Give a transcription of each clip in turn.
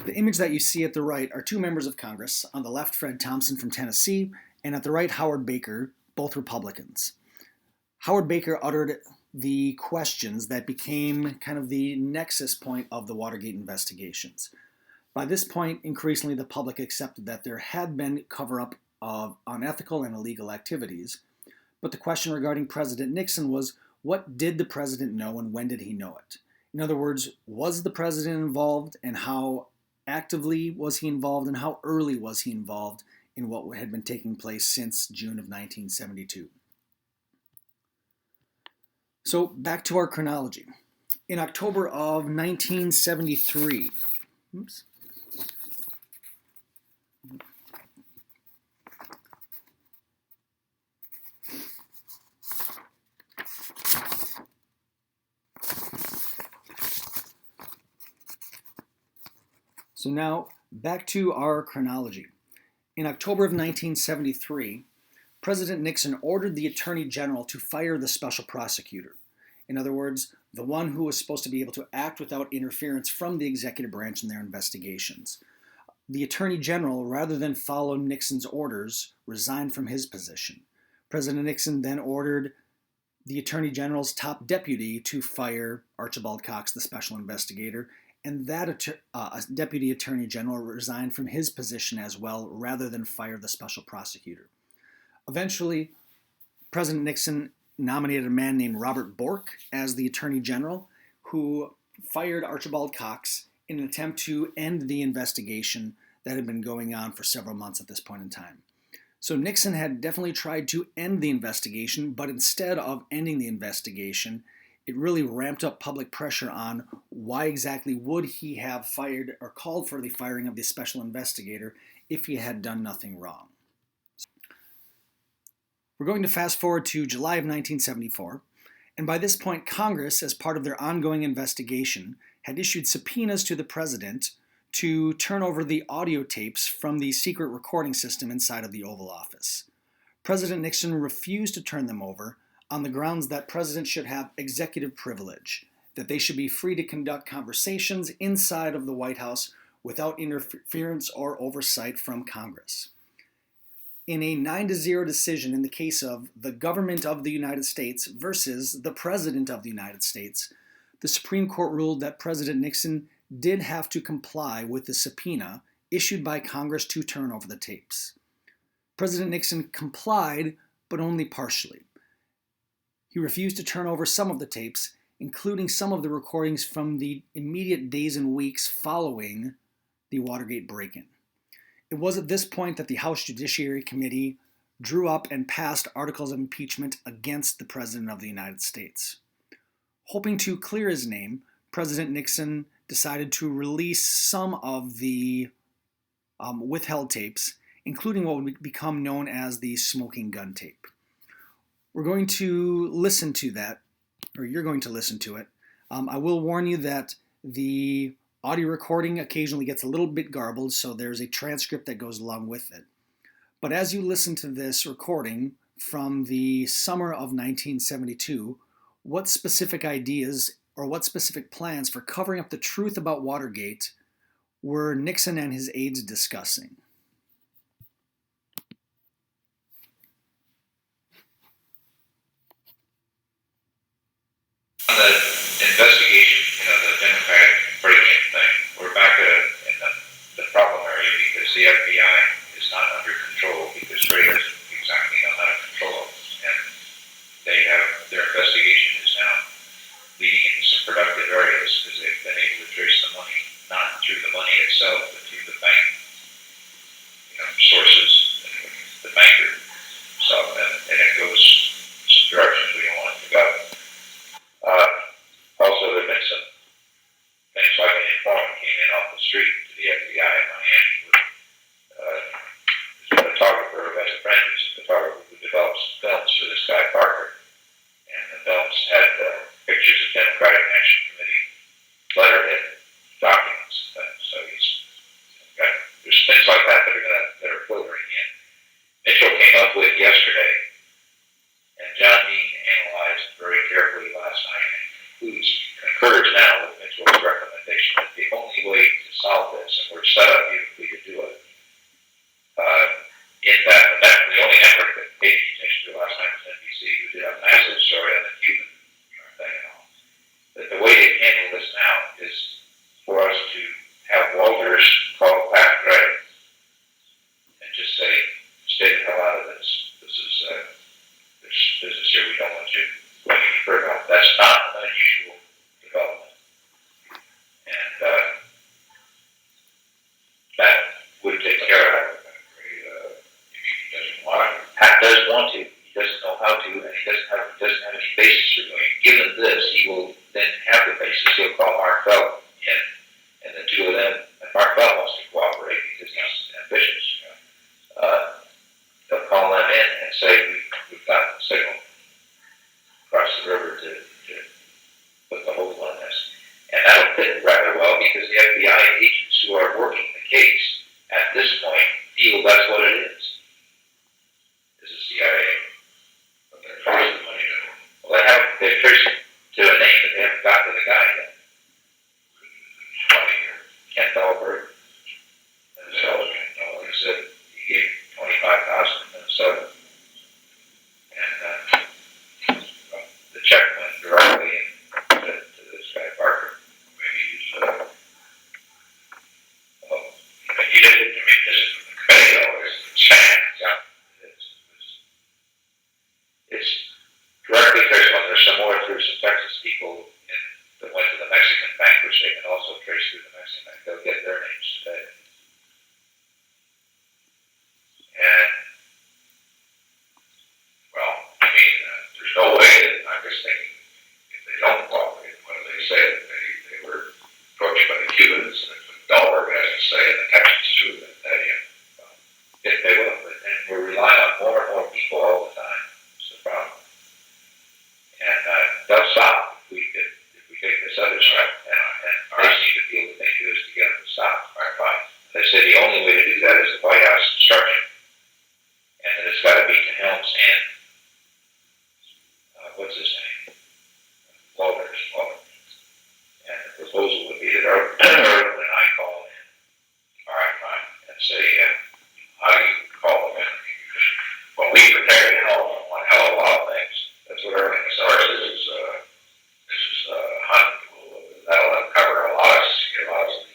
The image that you see at the right are two members of Congress. On the left, Fred Thompson from Tennessee, and at the right, Howard Baker, both Republicans. Howard Baker uttered the questions that became kind of the nexus point of the Watergate investigations. By this point, increasingly the public accepted that there had been cover-up of unethical and illegal activities, but the question regarding President Nixon was, what did the president know and when did he know it? In other words, was the president involved, and how actively was he involved, and how early was he involved in what had been taking place since June of 1972? So back to our chronology. In October of 1973, So now, back to our chronology. In October of 1973, President Nixon ordered the Attorney General to fire the special prosecutor. In other words, the one who was supposed to be able to act without interference from the executive branch in their investigations. The Attorney General, rather than follow Nixon's orders, resigned from his position. President Nixon then ordered the Attorney General's top deputy to fire Archibald Cox, the special investigator, and that Deputy Attorney General resigned from his position as well, rather than fire the special prosecutor. Eventually, President Nixon nominated a man named Robert Bork as the Attorney General, who fired Archibald Cox in an attempt to end the investigation that had been going on for several months at this point in time. So Nixon had definitely tried to end the investigation, but instead of ending the investigation, it really ramped up public pressure on why exactly would he have fired or called for the firing of the special investigator if he had done nothing wrong. We're going to fast forward to July of 1974, and by this point, Congress, as part of their ongoing investigation, had issued subpoenas to the president to turn over the audio tapes from the secret recording system inside of the Oval Office. President Nixon refused to turn them over on the grounds that presidents should have executive privilege, that they should be free to conduct conversations inside of the White House without interference or oversight from Congress. In a 9-0 decision in the case of the government of the United States versus the President of the United States, the Supreme Court ruled that President Nixon did have to comply with the subpoena issued by Congress to turn over the tapes. President Nixon complied, but only partially. He refused to turn over some of the tapes, including some of the recordings from the immediate days and weeks following the Watergate break-in. It was at this point that the House Judiciary Committee drew up and passed articles of impeachment against the President of the United States. Hoping to clear his name, President Nixon decided to release some of the withheld tapes, including what would become known as the smoking gun tape. We're going to listen to that, or you're going to listen to it. I will warn you that the audio recording occasionally gets a little bit garbled, so there's a transcript that goes along with it. But as you listen to this recording from the summer of 1972, what specific ideas or what specific plans for covering up the truth about Watergate were Nixon and his aides discussing? On the investigation, the Democratic break-in thing, we're back in the problem area because the FBI is not under control because Ray doesn't exactly know how to control it. And their investigation is now leading into some productive areas because they've been able to trace the money, not through the money itself, but through the bank sources, and the banker stuff, and it goes some directions we don't want it to go. Also, there have been some things like an informant came in off the street to the FBI in Miami with a photographer who has a friend who's a photographer who develops films for this guy Parker. And the films had pictures of Democratic National Committee letterhead documents. So there's things like that that are filtering in. Mitchell came up with yesterday, and John Dean analyzed very carefully last night and concurs now with Mitchell's recommendation that the only way to solve this, and we're want to, he doesn't know how to, and he doesn't have any basis for doing it. Given this, he will then have the basis. He'll call Mark Felt in, and the two of them, and Mark Felt wants to cooperate because he's ambitious. They'll call them in and say, we've got the signal across the river to put the hold on this. And that'll fit rather well because the FBI agents who are working the case at this point feel that's what it is the CIA. But they're tracing the money. Well, they've traced to a name, but they haven't got to the guy yet. Kent Dahlberg. And so, he said he gave $25,000 in Minnesota. And the check went directly to this guy, Parker. Maybe he's, he did it to me, this is from the committee, it's directly traceable. There's some more through some Texas people that went to the Mexican bank, which they can also trace through the Mexican bank. They'll get their names today. And, well, I mean, there's no way that I'm just thinking if they don't cooperate, what do they say? They were approached by the Cubans, and Dahlberg has to say, and the Texans too, that if they will, and we're relying on more and more people all the time. It's the problem. And they'll stop if we take this other step, and they seem to feel that they do is to get them to stop. Fine. They say the only way to do that is the White House instruction, and that it's got to be to Helms and what's his name? Walters. And the proposal would be that Irwin and I call in. All right, fine. And say, how do you call them in? Well, we protected Helm on a hell of a lot of things. That's what everything starts. This is hunt. That'll cover a lot of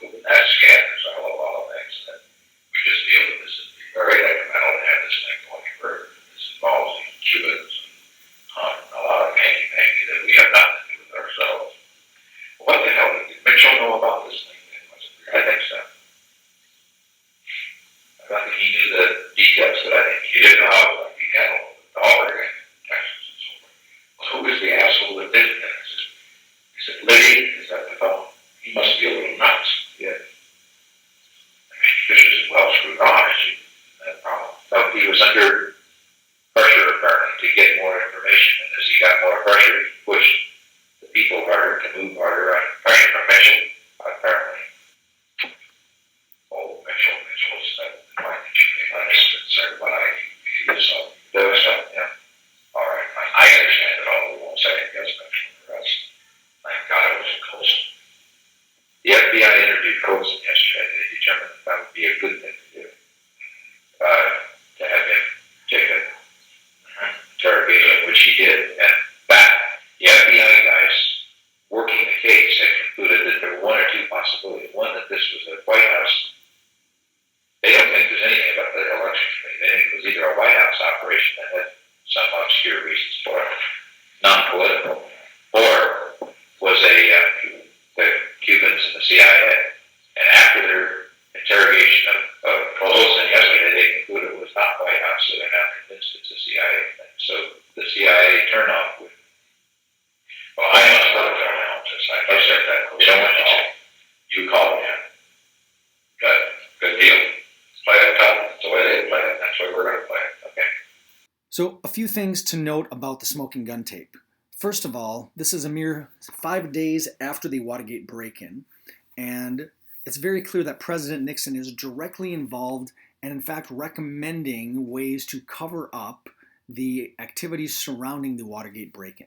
people. That's scan. There's a whole lot of things that we just feel that this is very detrimental to have this thing going further. This involves these Cubans and a lot of hanky-panky that we have nothing to do with ourselves. What the hell did Mitchell know about this thing? I think so. I don't think he knew the details, but I think he did know how he handled the Dahlberg and Texas and so forth. Well, who was the asshole that did it? He said, Liddy, is that the fellow? He must be a little nuts. Yeah. I mean, he was just well screwed on, is he? That problem. So he was under pressure, apparently, to get more information, and as he got more pressure, he pushed the people harder to move harder on pressure from Mitchell, apparently. Oh, Mitchell said, why did you make my concern when I do this all? Do stuff, yeah. All right, I understand it all. We won't second guess Mitchell and the rest. Thank God it was close. The FBI interviewed Colson yesterday. They determined that would be a good thing to do. To have him take an interrogation, which he did. And the FBI guys working the case had concluded that there were one or two possibilities. One, that this was a White House. They don't think there's anything about the election committee. They think it was either a White House operation that had some obscure reasons for it, non-political, or was the Cubans and the CIA. And after their interrogation of Colson yesterday, they concluded it was not White House, so they're not convinced it's a CIA thing. So the CIA turnoff would. Well, I must go to their house. I said that. You don't want to check. You call me in. Good deal. Play it. That's the way they play it. That's the way we're going to play it. Okay. So, a few things to note about the smoking gun tape. First of all, this is a mere 5 days after the Watergate break-in, and it's very clear that President Nixon is directly involved and, in fact, recommending ways to cover up the activities surrounding the Watergate break-in.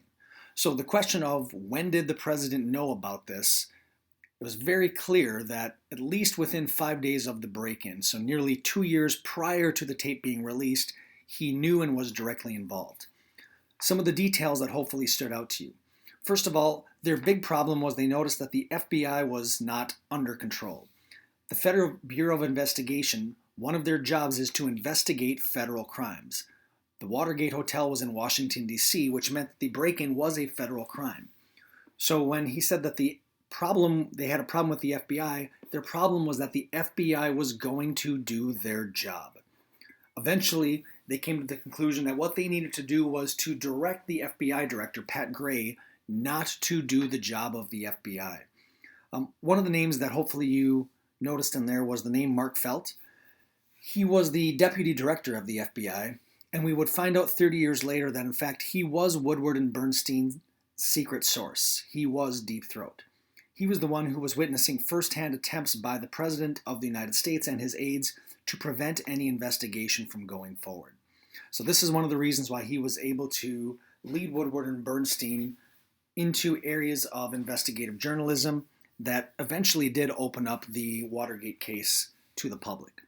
So the question of when did the president know about this, it was very clear that at least within 5 days of the break-in, so nearly 2 years prior to the tape being released, he knew and was directly involved. Some of the details that hopefully stood out to you. First of all, their big problem was they noticed that the FBI was not under control. The Federal Bureau of Investigation, one of their jobs is to investigate federal crimes. The Watergate Hotel was in Washington, D.C., which meant that the break-in was a federal crime. So when he said that they had a problem with the FBI, their problem was that the FBI was going to do their job. Eventually, they came to the conclusion that what they needed to do was to direct the FBI director, Pat Gray, not to do the job of the FBI. One of the names that hopefully you noticed in there was the name Mark Felt. He was the deputy director of the FBI, and we would find out 30 years later that in fact he was Woodward and Bernstein's secret source. He was Deep Throat. He was the one who was witnessing firsthand attempts by the President of the United States and his aides to prevent any investigation from going forward. So this is one of the reasons why he was able to lead Woodward and Bernstein into areas of investigative journalism that eventually did open up the Watergate case to the public.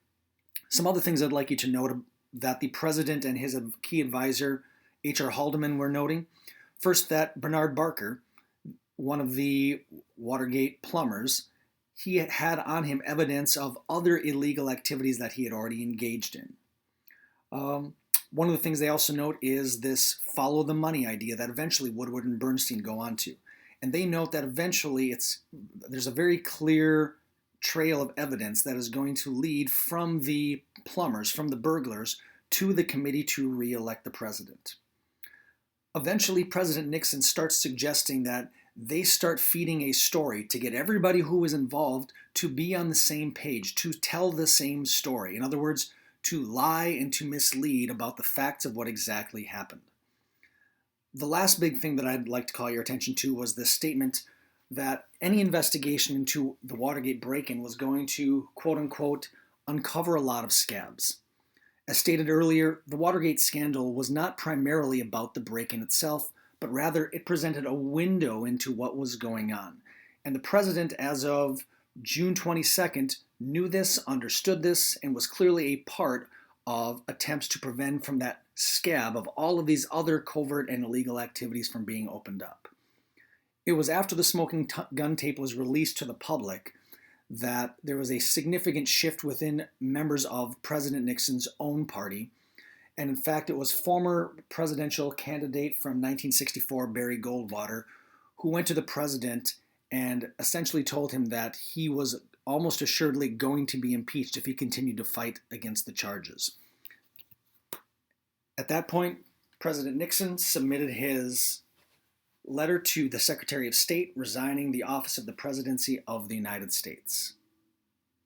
Some other things I'd like you to note that the President and his key advisor, H.R. Haldeman, were noting. First, that Bernard Barker, one of the Watergate plumbers, he had on him evidence of other illegal activities that he had already engaged in. One of the things they also note is this follow the money idea that eventually Woodward and Bernstein go on to. And they note that eventually there's a very clear trail of evidence that is going to lead from the plumbers, from the burglars, to the committee to re-elect the president. Eventually, President Nixon starts suggesting that they start feeding a story to get everybody who was involved to be on the same page, to tell the same story. In other words, to lie and to mislead about the facts of what exactly happened. The last big thing that I'd like to call your attention to was this statement that any investigation into the Watergate break-in was going to, quote-unquote, uncover a lot of scabs. As stated earlier, the Watergate scandal was not primarily about the break-in itself, but rather it presented a window into what was going on. And the president, as of June 22nd, knew this, understood this, and was clearly a part of attempts to prevent from that scab of all of these other covert and illegal activities from being opened up. It was after the smoking gun tape was released to the public that there was a significant shift within members of President Nixon's own party. And in fact, it was former presidential candidate from 1964, Barry Goldwater, who went to the president and essentially told him that he was almost assuredly going to be impeached if he continued to fight against the charges. At that point, President Nixon submitted his letter to the Secretary of State resigning the office of the presidency of the United States.